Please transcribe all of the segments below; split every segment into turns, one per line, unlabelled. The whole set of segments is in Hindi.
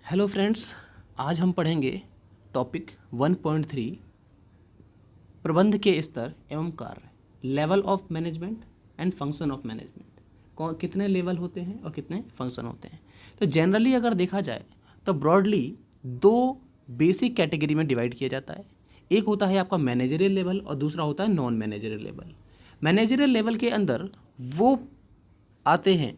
हेलो फ्रेंड्स, आज हम पढ़ेंगे टॉपिक 1.3 प्रबंध के स्तर एवं कार्य, level of management and function of management. कितने लेवल होते हैं और कितने फंक्शन होते हैं। तो जनरली अगर देखा जाए तो ब्रॉडली दो बेसिक कैटेगरी में डिवाइड किया जाता है। एक होता है आपका मैनेजरियल लेवल और दूसरा होता है non managerial level. Managerial level के अंदर वो आते हैं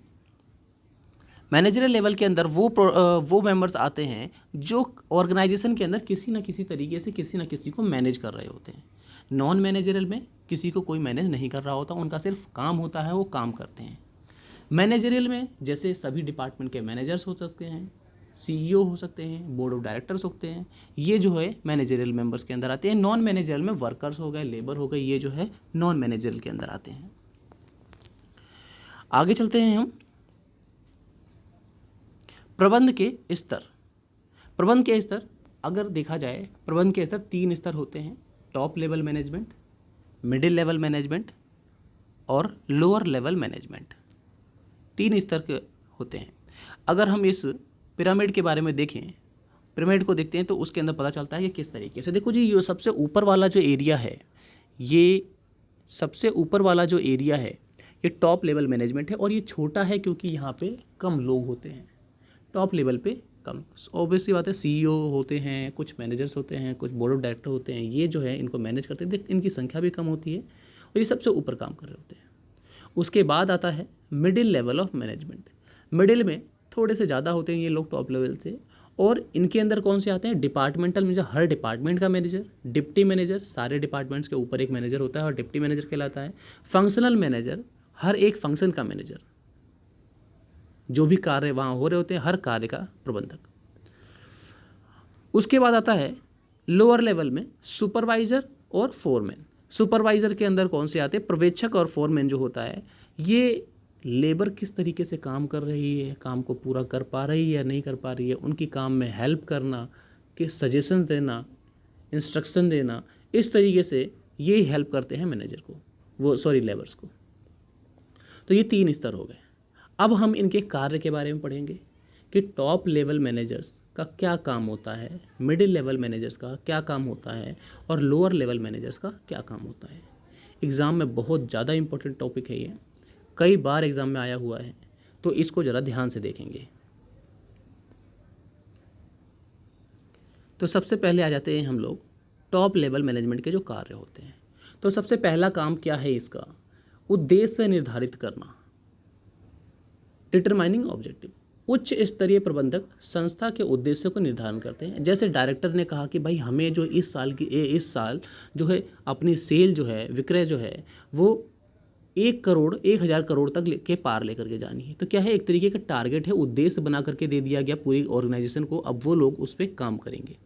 मैनेजरियल लेवल के अंदर वो मेंबर्स आते हैं जो ऑर्गेनाइजेशन के अंदर किसी न किसी तरीके से किसी न किसी को मैनेज कर रहे होते हैं। नॉन मैनेजरियल में किसी को कोई मैनेज नहीं कर रहा होता, उनका सिर्फ काम होता है, वो काम करते हैं। मैनेजरियल में जैसे सभी डिपार्टमेंट के मैनेजर्स हो सकते हैं, सीईओ हो सकते हैं, बोर्ड ऑफ डायरेक्टर्स होते हैं, ये जो है मैनेजरियल मेंबर्स के अंदर आते हैं। नॉन मैनेजरियल में वर्कर्स हो गए, लेबर हो गए, ये जो है नॉन मैनेजरियल के अंदर आते हैं। आगे चलते हैं हम प्रबंध के स्तर। प्रबंध के स्तर अगर देखा जाए, प्रबंध के स्तर 3 स्तर होते हैं: top level management, middle level management और लोअर लेवल मैनेजमेंट। 3 स्तर के होते हैं। अगर हम इस पिरामिड के बारे में देखें, पिरामिड को देखते हैं तो उसके अंदर पता चलता है कि किस तरीके से। देखो जी, ये सबसे ऊपर वाला जो एरिया है, ये सबसे ऊपर वाला जो एरिया है ये टॉप लेवल मैनेजमेंट है और ये छोटा है क्योंकि यहाँ पे कम लोग होते हैं। टॉप लेवल पे कम, ऑब्वियसली बात है, सीईओ होते हैं, कुछ मैनेजर्स होते हैं, कुछ बोर्ड ऑफ डायरेक्टर होते हैं, ये जो है इनको मैनेज करते हैं, इनकी संख्या भी कम होती है और ये सबसे ऊपर काम कर रहे होते हैं। उसके बाद आता है middle level of management. Middle में थोड़े से ज़्यादा होते हैं ये लोग टॉप लेवल से, और इनके अंदर कौन से आते हैं? डिपार्टमेंटल मैनेजर, हर डिपार्टमेंट का मैनेजर, डिप्टी मैनेजर, सारे डिपार्टमेंट्स के ऊपर एक मैनेजर होता है और डिप्टी मैनेजर कहलाता है। फंक्शनल मैनेजर, हर एक फंक्शन का मैनेजर, जो भी कार्य वहाँ हो रहे होते हैं, हर कार्य का प्रबंधक। उसके बाद आता है लोअर लेवल में सुपरवाइज़र और फोरमैन। सुपरवाइज़र के अंदर कौन से आते हैं? पर्यवेक्षक और फोरमैन जो होता है, ये लेबर किस तरीके से काम कर रही है, काम को पूरा कर पा रही है या नहीं कर पा रही है, उनकी काम में हेल्प करना, कि सजेशंस देना, इंस्ट्रक्शन देना, इस तरीके से ये हेल्प करते हैं मैनेजर को, लेबर्स को। तो ये 3 स्तर हो गए। अब हम इनके कार्य के बारे में पढ़ेंगे कि टॉप लेवल मैनेजर्स का क्या काम होता है, मिडिल लेवल मैनेजर्स का क्या काम होता है और लोअर लेवल मैनेजर्स का क्या काम होता है। एग्ज़ाम में बहुत ज़्यादा इंपॉर्टेंट टॉपिक है ये, कई बार एग्ज़ाम में आया हुआ है, तो इसको ज़रा ध्यान से देखेंगे। तो सबसे पहले आ जाते हैं हम लोग टॉप लेवल मैनेजमेंट के जो कार्य होते हैं। तो सबसे पहला काम क्या है इसका? उद्देश्य निर्धारित करना, डिटरमाइनिंग ऑब्जेक्टिव। उच्च स्तरीय प्रबंधक संस्था के उद्देश्यों को निर्धारण करते हैं। जैसे डायरेक्टर ने कहा कि भाई हमें जो इस साल जो है अपनी सेल जो है, विक्रय जो है, वो 1 करोड़ तक के पार लेकर के जानी है। तो क्या है, एक तरीके का टारगेट है, उद्देश्य बना करके दे दिया गया पूरी ऑर्गेनाइजेशन को, अब वो लोग उस पर काम करेंगे।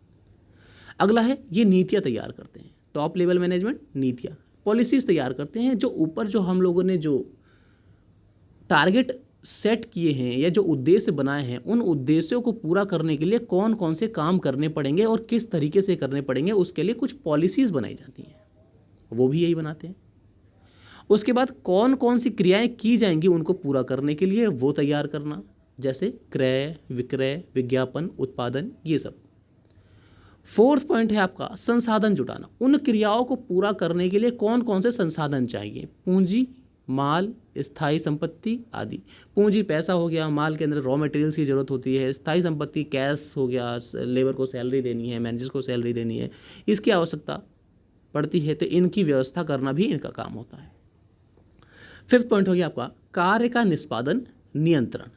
अगला है, ये नीतियाँ तैयार करते हैं। टॉप लेवल मैनेजमेंट नीतियाँ, पॉलिसीज़ तैयार करते हैं। जो ऊपर जो हम लोगों ने जो टारगेट सेट किए हैं या जो उद्देश्य बनाए हैं, उन उद्देश्यों को पूरा करने के लिए कौन कौन से काम करने पड़ेंगे और किस तरीके से करने पड़ेंगे, उसके लिए कुछ पॉलिसीज़ बनाई जाती हैं, वो भी यही बनाते हैं। उसके बाद कौन कौन सी क्रियाएं की जाएंगी उनको पूरा करने के लिए, वो तैयार करना, जैसे क्रय, विक्रय, विज्ञापन, उत्पादन, ये सब। 4th पॉइंट है आपका संसाधन जुटाना। उन क्रियाओं को पूरा करने के लिए कौन कौन से संसाधन चाहिए? पूंजी, माल, स्थायी संपत्ति आदि। पूंजी पैसा हो गया, माल के अंदर रॉ मटेरियल्स की ज़रूरत होती है, स्थायी संपत्ति कैश हो गया, लेबर को सैलरी देनी है, मैनेजर्स को सैलरी देनी है, इसकी आवश्यकता पड़ती है, तो इनकी व्यवस्था करना भी इनका काम होता है। 5th पॉइंट हो गया आपका कार्य का निष्पादन नियंत्रण,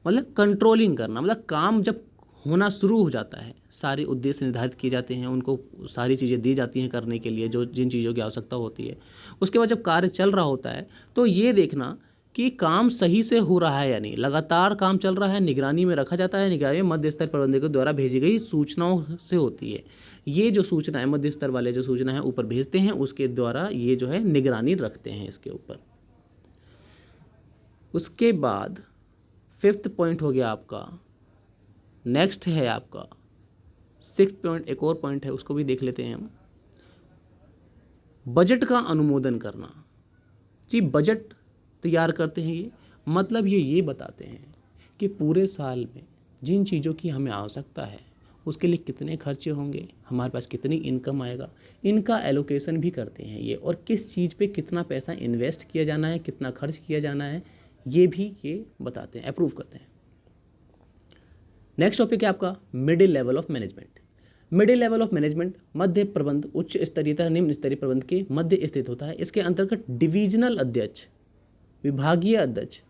मतलब कंट्रोलिंग करना। मतलब काम जब होना शुरू हो जाता है, सारे उद्देश्य निर्धारित किए जाते हैं, उनको सारी चीज़ें दी जाती हैं करने के लिए, जो जिन चीज़ों की आवश्यकता होती है। उसके बाद जब कार्य चल रहा होता है तो ये देखना कि काम सही से हो रहा है या नहीं, लगातार काम चल रहा है, निगरानी में रखा जाता है। निगरानी मध्य स्तर प्रबंधकों द्वारा भेजी गई सूचनाओं से होती है। ये जो सूचना है, मध्य स्तर वाले जो सूचना है ऊपर भेजते हैं, उसके द्वारा ये जो है निगरानी रखते हैं इसके ऊपर। उसके बाद 5th पॉइंट हो गया आपका, नेक्स्ट है आपका 6th पॉइंट, एक और पॉइंट है, उसको भी देख लेते हैं हम। बजट का अनुमोदन करना। जी, बजट तैयार करते हैं ये, मतलब ये बताते हैं कि पूरे साल में जिन चीज़ों की हमें आवश्यकता है उसके लिए कितने खर्चे होंगे, हमारे पास कितनी इनकम आएगा, इनका एलोकेशन भी करते हैं ये, और किस चीज़ पे कितना पैसा इन्वेस्ट किया जाना है, कितना खर्च किया जाना है, ये भी ये बताते हैं, अप्रूव करते हैं। नेक्स्ट टॉपिक है आपका middle level of management. Middle level of management मध्य प्रबंध उच्च स्तरीय तथा निम्न स्तरीय प्रबंध के मध्य स्थित होता है। इसके अंतर्गत डिविजनल अध्यक्ष, विभागीय अध्यक्ष,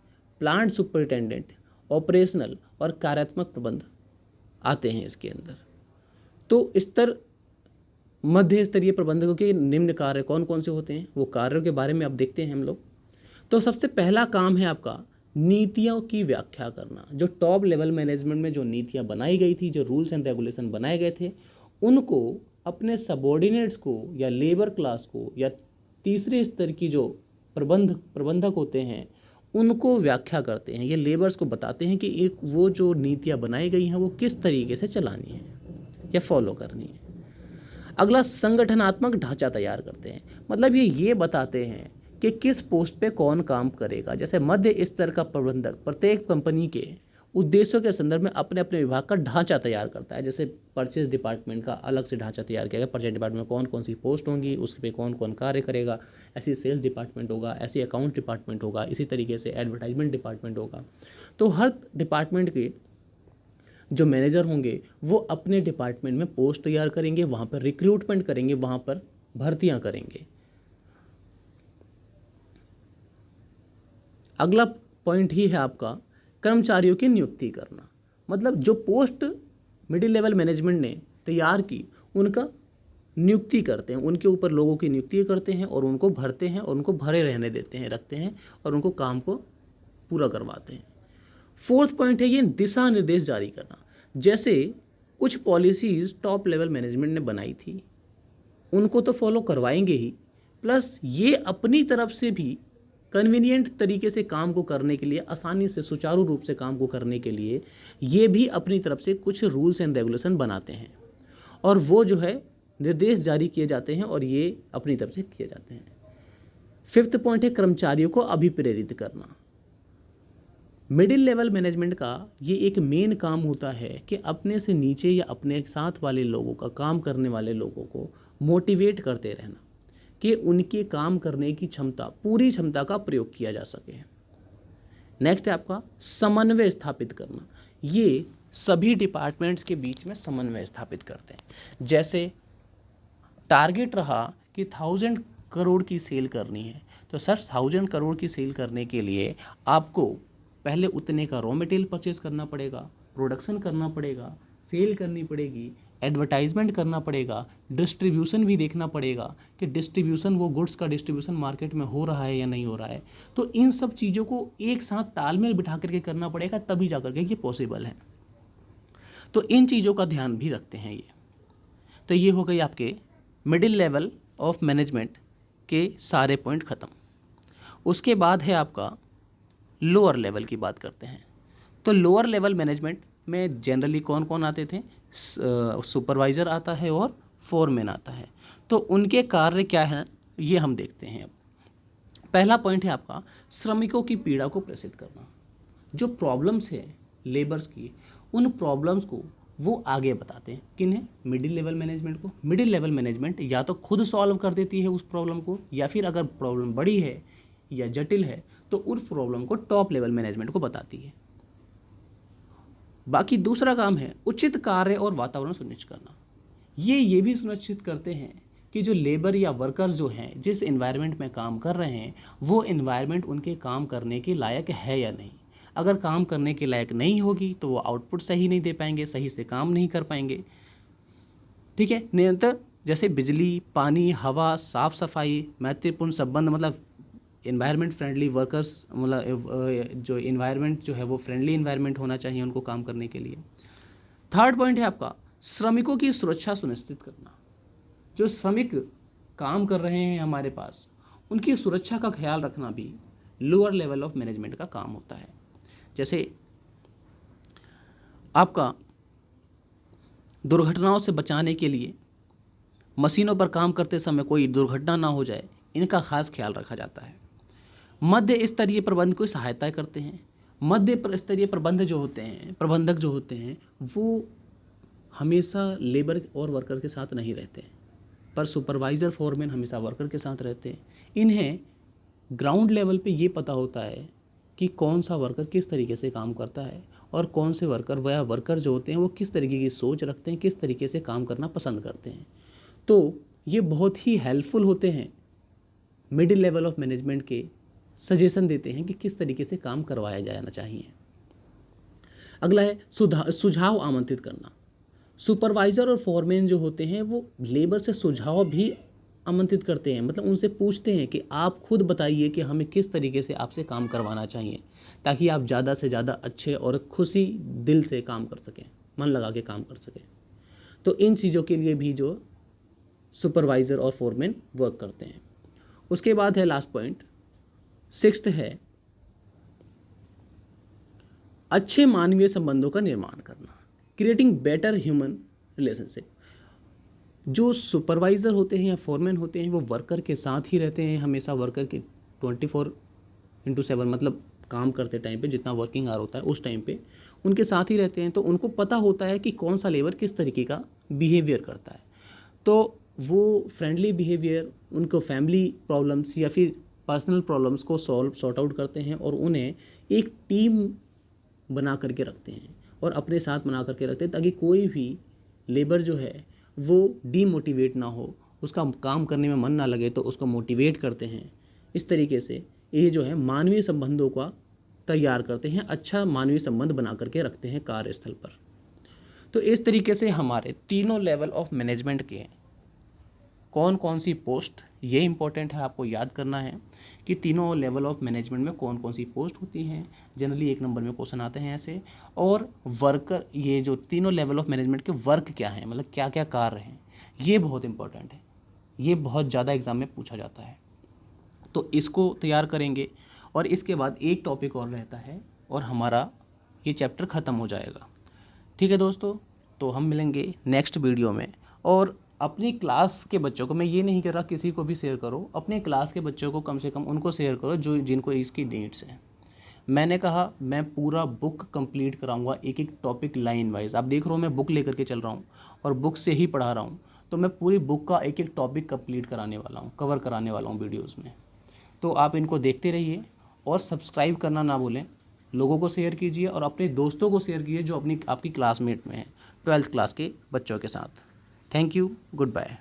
प्लांट सुपरिटेंडेंट, ऑपरेशनल और कार्यात्मक प्रबंध आते हैं इसके अंदर। तो स्तर मध्य स्तरीय प्रबंधकों के निम्न कार्य कौन कौन से होते हैं, वो कार्यों के बारे में अब देखते हैं हम लोग। तो सबसे पहला काम है आपका नीतियों की व्याख्या करना। जो टॉप लेवल मैनेजमेंट में जो नीतियाँ बनाई गई थी, जो रूल्स एंड रेगुलेशन बनाए गए थे, उनको अपने सबॉर्डिनेट्स को या लेबर क्लास को या तीसरे स्तर की जो प्रबंधक होते हैं उनको व्याख्या करते हैं। ये लेबर्स को बताते हैं कि एक वो जो नीतियाँ बनाई गई हैं वो किस तरीके से चलानी है या फॉलो करनी है। अगला संगठनात्मक ढांचा तैयार करते हैं, मतलब ये बताते हैं कि किस पोस्ट पे कौन काम करेगा। जैसे मध्य स्तर का प्रबंधक प्रत्येक कंपनी के उद्देश्यों के संदर्भ में अपने अपने विभाग का ढांचा तैयार करता है। जैसे परचेज डिपार्टमेंट का अलग से ढांचा तैयार किया गया, परचेज डिपार्टमेंट में कौन कौन सी पोस्ट होंगी, उस पर कौन कौन कार्य करेगा, ऐसी सेल्स डिपार्टमेंट होगा, ऐसी अकाउंट डिपार्टमेंट होगा, इसी तरीके से एडवर्टाइजमेंट डिपार्टमेंट होगा। तो हर डिपार्टमेंट के जो मैनेजर होंगे वो अपने डिपार्टमेंट में पोस्ट तैयार करेंगे, वहाँ पर रिक्रूटमेंट करेंगे, वहाँ पर भर्तियाँ करेंगे। अगला पॉइंट ही है आपका कर्मचारियों की नियुक्ति करना। मतलब जो पोस्ट मिडिल लेवल मैनेजमेंट ने तैयार की उनका नियुक्ति करते हैं, उनके ऊपर लोगों की नियुक्ति करते हैं और उनको भरते हैं और उनको भरे रहने देते हैं, रखते हैं और उनको काम को पूरा करवाते हैं। फोर्थ पॉइंट है ये दिशा निर्देश जारी करना। जैसे कुछ पॉलिसीज़ टॉप लेवल मैनेजमेंट ने बनाई थी उनको तो फॉलो करवाएंगे ही, प्लस ये अपनी तरफ से भी कन्वीनियंट तरीके से काम को करने के लिए, आसानी से सुचारू रूप से काम को करने के लिए ये भी अपनी तरफ से कुछ रूल्स एंड रेगुलेशन बनाते हैं और वो जो है निर्देश जारी किए जाते हैं और ये अपनी तरफ से किए जाते हैं। फिफ्थ पॉइंट है कर्मचारियों को अभिप्रेरित करना। मिडिल लेवल मैनेजमेंट का ये एक मेन काम होता है कि अपने से नीचे या अपने साथ वाले लोगों का, काम करने वाले लोगों को मोटिवेट करते रहना कि उनके काम करने की क्षमता, पूरी क्षमता का प्रयोग किया जा सके। नेक्स्ट है आपका समन्वय स्थापित करना। ये सभी डिपार्टमेंट्स के बीच में समन्वय स्थापित करते हैं। जैसे टारगेट रहा कि 1000 करोड़ की सेल करनी है, तो सर 1000 करोड़ की सेल करने के लिए आपको पहले उतने का रॉ मटेरियल परचेज करना पड़ेगा, प्रोडक्शन करना पड़ेगा, सेल करनी पड़ेगी, एडवर्टाइजमेंट करना पड़ेगा, डिस्ट्रीब्यूशन भी देखना पड़ेगा कि डिस्ट्रीब्यूशन, वो गुड्स का डिस्ट्रीब्यूशन मार्केट में हो रहा है या नहीं हो रहा है। तो इन सब चीज़ों को एक साथ तालमेल बिठा करके करना पड़ेगा, तभी जा करके ये पॉसिबल है। तो इन चीज़ों का ध्यान भी रखते हैं ये। तो ये हो गई आपके मिडिल लेवल ऑफ मैनेजमेंट के सारे पॉइंट ख़त्म। उसके बाद है आपका लोअर लेवल की बात करते हैं। तो लोअर लेवल मैनेजमेंट में जनरली कौन कौन आते थे? सुपरवाइज़र आता है और फोरमैन आता है। तो उनके कार्य क्या हैं ये हम देखते हैं। अब पहला पॉइंट है आपका श्रमिकों की पीड़ा को प्रेषित करना। जो प्रॉब्लम्स है लेबर्स की, उन प्रॉब्लम्स को वो आगे बताते हैं। किन्हें? मिडिल लेवल मैनेजमेंट को। मिडिल लेवल मैनेजमेंट या तो खुद सॉल्व कर देती है उस प्रॉब्लम को, या फिर अगर प्रॉब्लम बड़ी है या जटिल है तो उस प्रॉब्लम को टॉप लेवल मैनेजमेंट को बताती है। बाकी दूसरा काम है उचित कार्य और वातावरण सुनिश्चित करना। ये भी सुनिश्चित करते हैं कि जो लेबर या वर्कर्स जो हैं, जिस एनवायरनमेंट में काम कर रहे हैं, वो एनवायरनमेंट उनके काम करने के लायक है या नहीं। अगर काम करने के लायक नहीं होगी तो वो आउटपुट सही नहीं दे पाएंगे, सही से काम नहीं कर पाएंगे। ठीक है। निरंतर जैसे बिजली, पानी, हवा, साफ सफाई, मैत्रीपूर्ण संबंध, मतलब इन्वायरमेंट फ्रेंडली वर्कर्स, मतलब जो इन्वायरमेंट जो है वो फ्रेंडली इन्वायरमेंट होना चाहिए उनको काम करने के लिए। थर्ड पॉइंट है आपका श्रमिकों की सुरक्षा सुनिश्चित करना। जो श्रमिक काम कर रहे हैं हमारे पास, उनकी सुरक्षा का ख्याल रखना भी लोअर लेवल ऑफ मैनेजमेंट का काम होता है। जैसे आपका दुर्घटनाओं से बचाने के लिए मशीनों पर काम करते समय कोई दुर्घटना ना हो जाए, इनका खास ख्याल रखा जाता है। मध्य स्तरीय प्रबंध को सहायता करते हैं। मध्य स्तरीय प्रबंधक जो होते हैं वो हमेशा लेबर और वर्कर के साथ नहीं रहते हैं, पर सुपरवाइज़र फोरमैन हमेशा वर्कर के साथ रहते हैं। इन्हें ग्राउंड लेवल पे ये पता होता है कि कौन सा वर्कर किस तरीके से काम करता है और कौन से वर्कर जो होते हैं वो किस तरीके की सोच रखते हैं, किस तरीके से काम करना पसंद करते हैं। तो ये बहुत ही हेल्पफुल होते हैं, मिडिल लेवल ऑफ मैनेजमेंट के सजेशन देते हैं कि किस तरीके से काम करवाया जाना चाहिए। अगला है सुझाव आमंत्रित करना। सुपरवाइज़र और फोरमैन जो होते हैं वो लेबर से सुझाव भी आमंत्रित करते हैं, मतलब उनसे पूछते हैं कि आप खुद बताइए कि हमें किस तरीके से आपसे काम करवाना चाहिए, ताकि आप ज़्यादा से ज़्यादा अच्छे और खुशी दिल से काम कर सकें, मन लगा के काम कर सकें। तो इन चीज़ों के लिए भी जो सुपरवाइज़र और फोरमैन वर्क करते हैं। उसके बाद है लास्ट पॉइंट, 6th है अच्छे मानवीय संबंधों का निर्माण करना, क्रिएटिंग बेटर ह्यूमन रिलेशनशिप। जो सुपरवाइज़र होते हैं या फोरमैन होते हैं वो वर्कर के साथ ही रहते हैं हमेशा, वर्कर के 24/7 मतलब काम करते टाइम पे जितना वर्किंग आवर होता है उस टाइम पे उनके साथ ही रहते हैं। तो उनको पता होता है कि कौन सा लेबर किस तरीके का बिहेवियर करता है, तो वो फ्रेंडली बिहेवियर, उनको फैमिली प्रॉब्लम्स या फिर पर्सनल प्रॉब्लम्स को सॉर्ट आउट करते हैं और उन्हें एक टीम बना करके रखते हैं और अपने साथ बना करके रखते हैं, ताकि कोई भी लेबर जो है वो डीमोटिवेट ना हो, उसका काम करने में मन ना लगे तो उसको मोटिवेट करते हैं। इस तरीके से ये जो है मानवीय संबंधों का तैयार करते हैं, अच्छा मानवीय संबंध बना करके रखते हैं कार्यस्थल पर। तो इस तरीके से हमारे तीनों लेवल ऑफ मैनेजमेंट के कौन कौन सी पोस्ट, ये इंपॉर्टेंट है आपको याद करना है कि तीनों लेवल ऑफ मैनेजमेंट में कौन कौन सी पोस्ट होती हैं। जनरली 1 नंबर में क्वेश्चन आते हैं ऐसे। और वर्कर, ये जो तीनों लेवल ऑफ मैनेजमेंट के वर्क क्या हैं, मतलब क्या क्या कार्य हैं, ये बहुत इंपॉर्टेंट है, ये बहुत ज़्यादा एग्जाम में पूछा जाता है। तो इसको तैयार करेंगे और इसके बाद एक टॉपिक और रहता है और हमारा ये चैप्टर ख़त्म हो जाएगा। ठीक है दोस्तों, तो हम मिलेंगे नेक्स्ट वीडियो में। और अपनी क्लास के बच्चों को, मैं ये नहीं कह रहा किसी को भी शेयर करो, अपने क्लास के बच्चों को कम से कम उनको शेयर करो जिनको इसकी नीड्स हैं। मैंने कहा मैं पूरा बुक कंप्लीट कराऊंगा, एक एक टॉपिक लाइन वाइज। आप देख रहे हो मैं बुक लेकर के चल रहा हूँ और बुक से ही पढ़ा रहा हूँ, तो मैं पूरी बुक का एक एक टॉपिक कंप्लीट कराने वाला हूँ, कवर कराने वाला हूँ वीडियोज़ में। तो आप इनको देखते रहिए और सब्सक्राइब करना ना भूलें, लोगों को शेयर कीजिए और अपने दोस्तों को शेयर कीजिए जो आपकी क्लासमेट में हैं, 12th क्लास के बच्चों के साथ। Thank you, good bye.